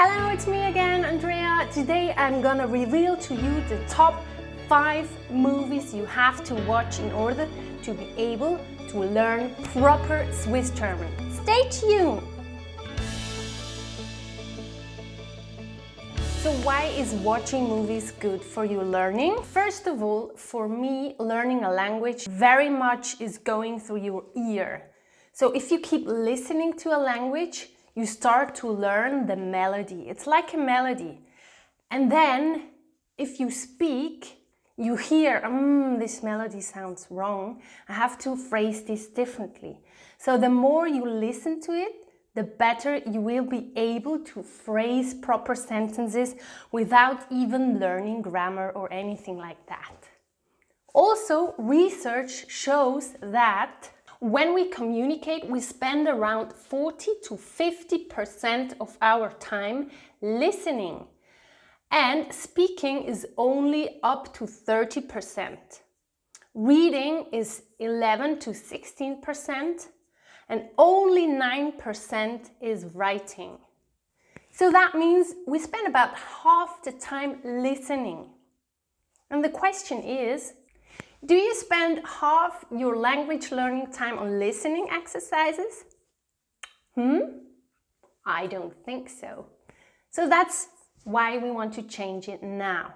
Hello, it's me again, Andrea. Today I'm gonna reveal to you the top 5 movies you have to watch in order to be able to learn proper Swiss German. Stay tuned! So why is watching movies good for your learning? First of all, for me, learning a language very much is going through your ear. So if you keep listening to a language, you start to learn the melody. It's like a melody. And then if you speak, you hear, this melody sounds wrong. I have to phrase this differently. So the more you listen to it, the better you will be able to phrase proper sentences without even learning grammar or anything like that. Also, research shows that when we communicate, we spend around 40 to 50% of our time listening, and speaking is only up to 30%. Reading is 11 to 16%, and only 9% is writing. So that means we spend about half the time listening. And the question is, do you spend half your language learning time on listening exercises? I don't think so. So that's why we want to change it now.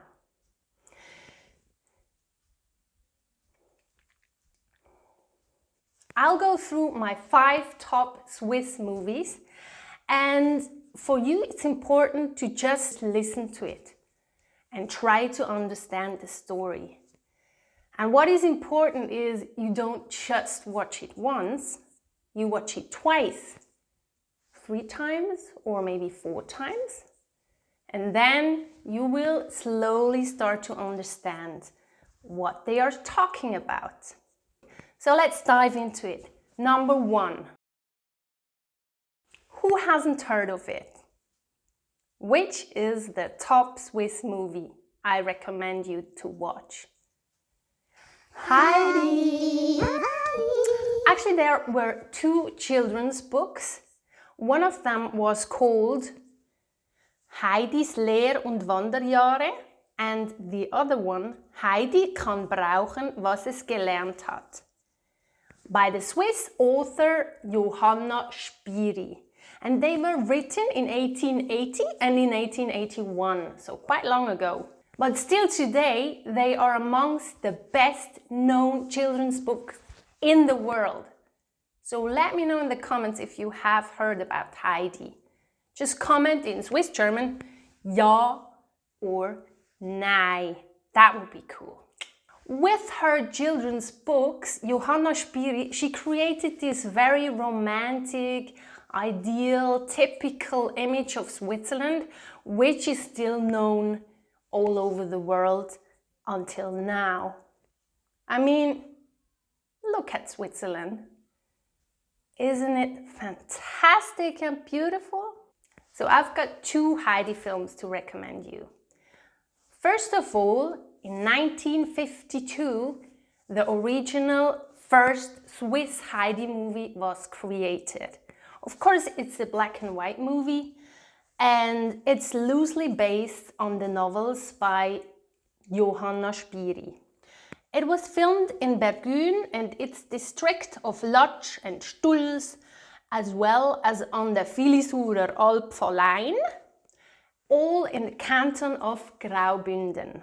I'll go through my 5 top Swiss movies, and for you it's important to just listen to it and try to understand the story. And what is important is you don't just watch it once, you watch it twice, 3 times or maybe 4 times, and then you will slowly start to understand what they are talking about. So let's dive into it. Number 1. Who hasn't heard of it? Which is the top Swiss movie I recommend you to watch? Heidi! Actually, there were 2 children's books. One of them was called Heidis Lehr- und Wanderjahre, and the other one, Heidi kann brauchen, was es gelernt hat, by the Swiss author Johanna Spyri. And they were written in 1880 and in 1881, so quite long ago. But still today, they are amongst the best known children's books in the world. So let me know in the comments if you have heard about Heidi. Just comment in Swiss German, ja or nein. That would be cool. With her children's books, Johanna Spyri, she created this very romantic, ideal, typical image of Switzerland, which is still known all over the world until now. I mean, look at Switzerland. Isn't it fantastic and beautiful? So I've got 2 Heidi films to recommend you. First of all, in 1952, the original first Swiss Heidi movie was created. Of course, it's a black and white movie, and it's loosely based on the novels by Johanna Spyri. It was filmed in Bergün and its district of Latsch and Stulz, as well as on the Filisurer Alp Vollein, all in the canton of Graubünden.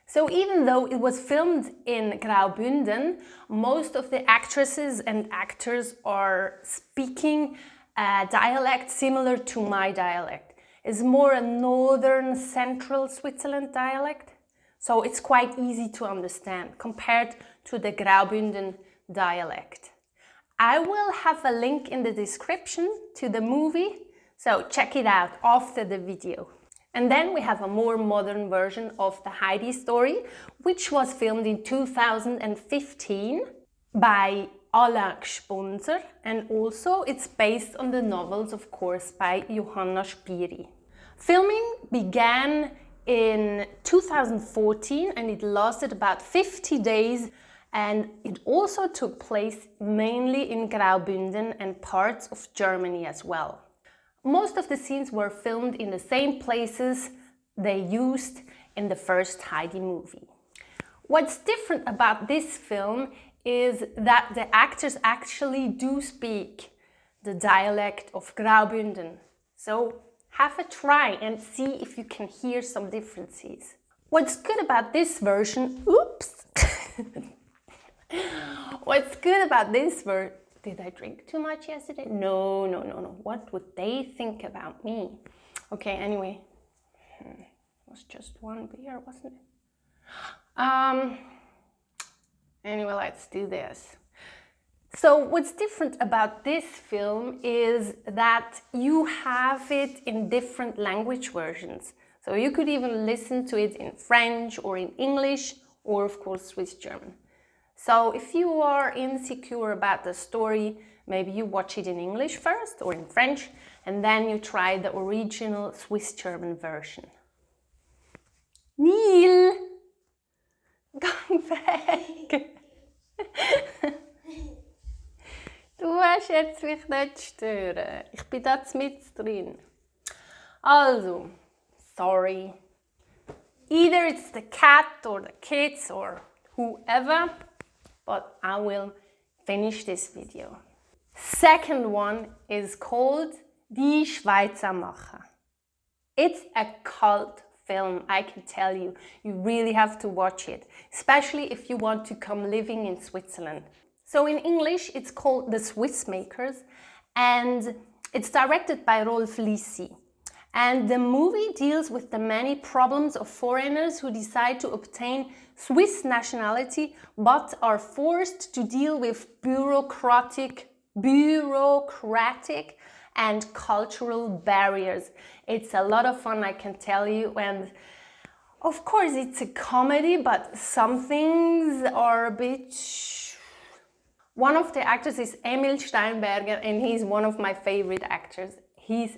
So even though it was filmed in Graubünden, most of the actresses and actors are speaking a dialect similar to my dialect. It's more a northern central Switzerland dialect, so it's quite easy to understand compared to the Graubünden dialect. I will have a link in the description to the movie, so check it out after the video. And then we have a more modern version of the Heidi story, which was filmed in 2015 by Alain Gspunzer, and also it's based on the novels, of course, by Johanna Spyri. Filming began in 2014 and it lasted about 50 days, and it also took place mainly in Graubünden and parts of Germany as well. Most of the scenes were filmed in the same places they used in the first Heidi movie. What's different about this film is that the actors actually do speak the dialect of Graubünden. So have a try and see if you can hear some differences. What's good about this version, oops! What's good about this version, did I drink too much yesterday? No. What would they think about me? Okay, anyway, it was just one beer, wasn't it? Anyway, let's do this. So what's different about this film is that you have it in different language versions. So you could even listen to it in French or in English or of course Swiss German. So if you are insecure about the story, maybe you watch it in English first or in French and then you try the original Swiss German version. Neil! Gang weg! Du hast jetzt mich nicht stören. Ich bin da mit drin. Also, sorry. Either it's the cat or the kids or whoever, but I will finish this video. Second one is called Die Schweizermacher. It's a cult film, I can tell you. You really have to watch it, especially if you want to come living in Switzerland. So in English, it's called The Swiss Makers, and it's directed by Rolf Lissi. And the movie deals with the many problems of foreigners who decide to obtain Swiss nationality, but are forced to deal with bureaucratic and cultural barriers. It's a lot of fun, I can tell you, and of course it's a comedy, but some things are a bit... One of the actors is Emil Steinberger, and he's one of my favorite actors. He's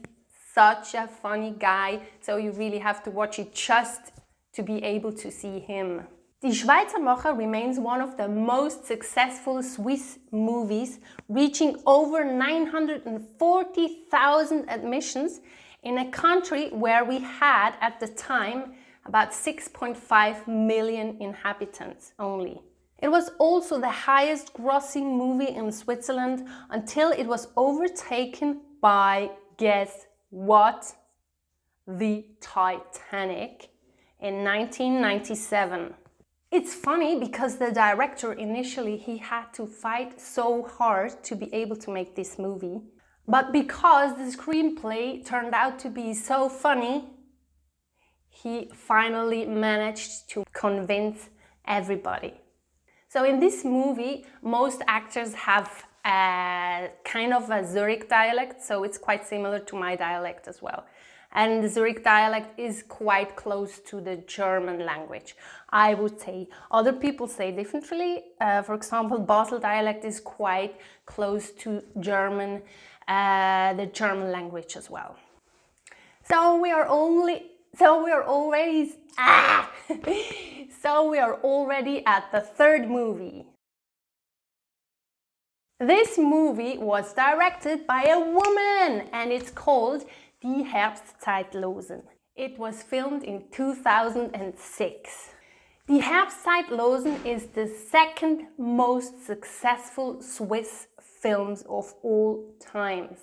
such a funny guy, so you really have to watch it just to be able to see him. Die Schweizermacher remains one of the most successful Swiss movies, reaching over 940,000 admissions in a country where we had, at the time, about 6.5 million inhabitants only. It was also the highest grossing movie in Switzerland until it was overtaken by, guess what? The Titanic in 1997. It's funny because the director initially he had to fight so hard to be able to make this movie. But because the screenplay turned out to be so funny, he finally managed to convince everybody. So in this movie, most actors have a kind of a Zurich dialect, so it's quite similar to my dialect as well. And the Zurich dialect is quite close to the German language, I would say. Other people say differently. For example, Basel dialect is quite close to German, the German language as well. So we are already at the third movie. This movie was directed by a woman and it's called Die Herbstzeitlosen. It was filmed in 2006. Die Herbstzeitlosen is the second most successful Swiss films of all times,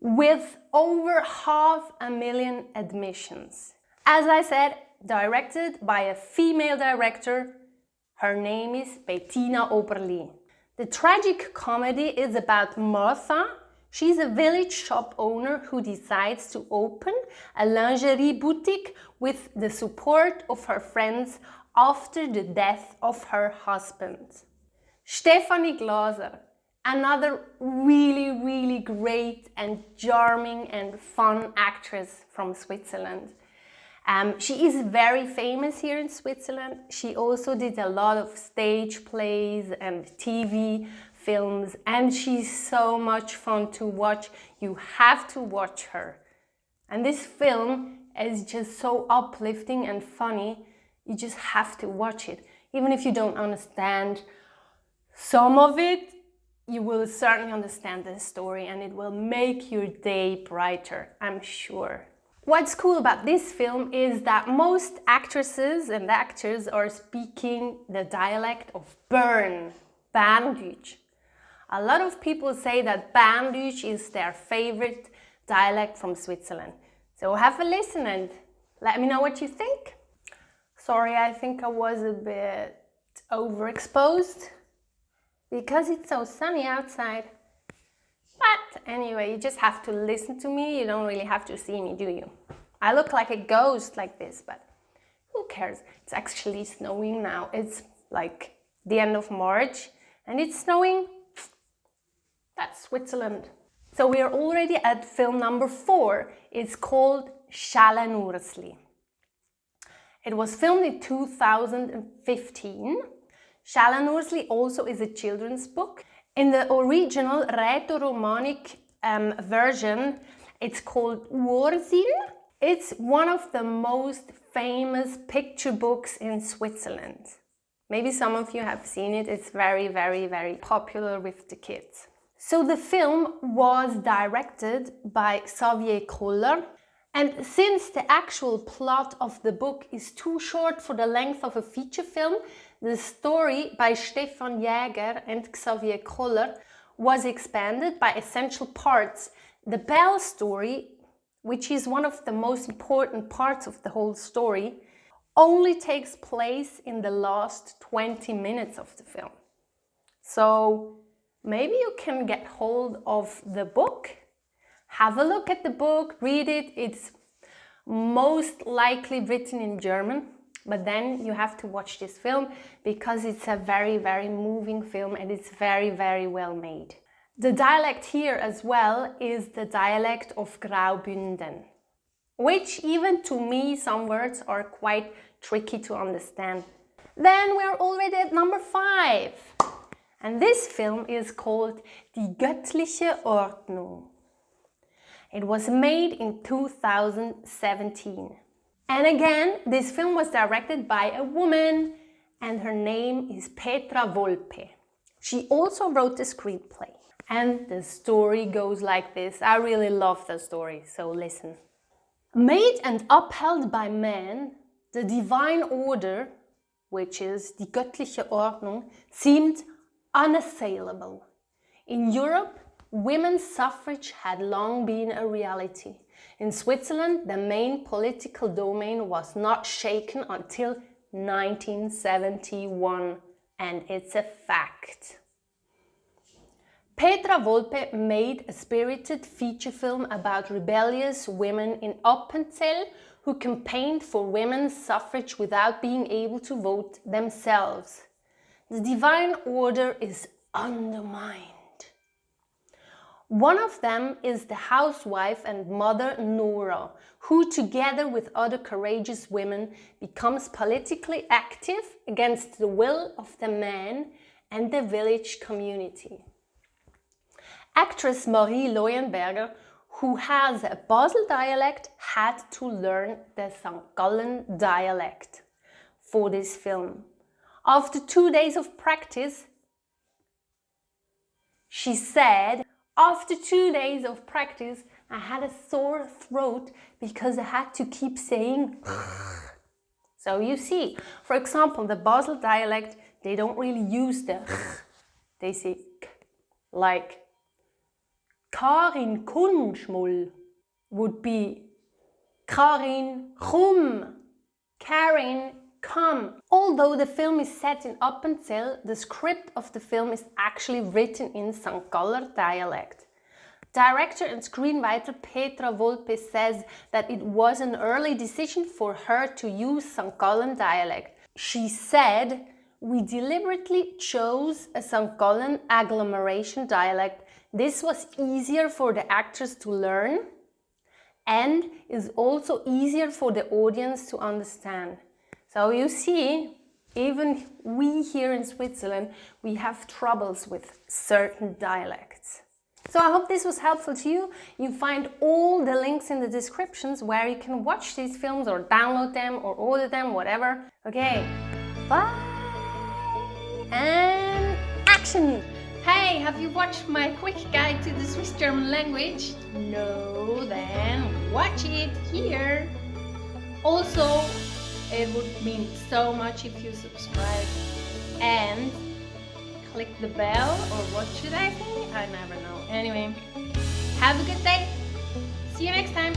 with over 500,000 admissions. As I said, directed by a female director. Her name is Bettina Oberli. The tragic comedy is about Martha. She's a village shop owner who decides to open a lingerie boutique with the support of her friends after the death of her husband. Stefanie Glaser, another really great and charming and fun actress from Switzerland. She is very famous here in Switzerland. She also did a lot of stage plays and TV films, and she's so much fun to watch. You have to watch her. And this film is just so uplifting and funny. You just have to watch it. Even if you don't understand some of it, you will certainly understand this story and it will make your day brighter, I'm sure. What's cool about this film is that most actresses and actors are speaking the dialect of Bern, Berndeutsch. A lot of people say that Berndeutsch is their favorite dialect from Switzerland. So have a listen and let me know what you think. Sorry, I think I was a bit overexposed because it's so sunny outside. But anyway, you just have to listen to me. You don't really have to see me, do you? I look like a ghost like this, but who cares? It's actually snowing now. It's like the end of March and it's snowing. That's Switzerland. So we are already at film number 4. It's called Schellen-Ursli. It was filmed in 2015. Schellen-Ursli also is a children's book. In the original Rätoromanic version, it's called Ursli. It's one of the most famous picture books in Switzerland. Maybe some of you have seen it. It's very, very, very popular with the kids. So the film was directed by Xavier Koller, and since the actual plot of the book is too short for the length of a feature film, the story by Stefan Jäger and Xavier Koller was expanded by essential parts. The Bell story, which is one of the most important parts of the whole story, only takes place in the last 20 minutes of the film. So maybe you can get hold of the book, have a look at the book, read it. It's most likely written in German, but then you have to watch this film because it's a very, very moving film and it's very, very well made. The dialect here as well is the dialect of Graubünden, which even to me some words are quite tricky to understand. Then we're already at number 5. And this film is called Die Göttliche Ordnung. It was made in 2017. And again, this film was directed by a woman and her name is Petra Volpe. She also wrote the screenplay. And the story goes like this. I really love the story, so listen. Made and upheld by man, the divine order, which is die Göttliche Ordnung, seemed unassailable. In Europe, women's suffrage had long been a reality. In Switzerland, the main political domain was not shaken until 1971, and it's a fact. Petra Volpe made a spirited feature film about rebellious women in Appenzell who campaigned for women's suffrage without being able to vote themselves. The divine order is undermined. One of them is the housewife and mother Nora, who together with other courageous women becomes politically active against the will of the man and the village community. Actress Marie Leuenberger, who has a Basel dialect, had to learn the St. Gallen dialect for this film. After 2 days of practice, she said, after 2 days of practice, I had a sore throat because I had to keep saying So you see, for example, the Basel dialect, they don't really use the they say like Karin Kunschmull would be Karin Rum, Karin come. Although the film is set in Appenzell, the script of the film is actually written in St. Galler dialect. Director and screenwriter Petra Volpe says that it was an early decision for her to use St. Gallen dialect. She said, "We deliberately chose a St. Gallen agglomeration dialect. This was easier for the actors to learn and is also easier for the audience to understand." So you see, even we here in Switzerland, we have troubles with certain dialects. So I hope this was helpful to you. You find all the links in the descriptions where you can watch these films or download them or order them, whatever. Okay, bye and action! Hey, have you watched my quick guide to the Swiss German language? No, then watch it here. Also, it would mean so much if you subscribe and click the bell, or what should I say? I never know. Anyway, have a good day. See you next time.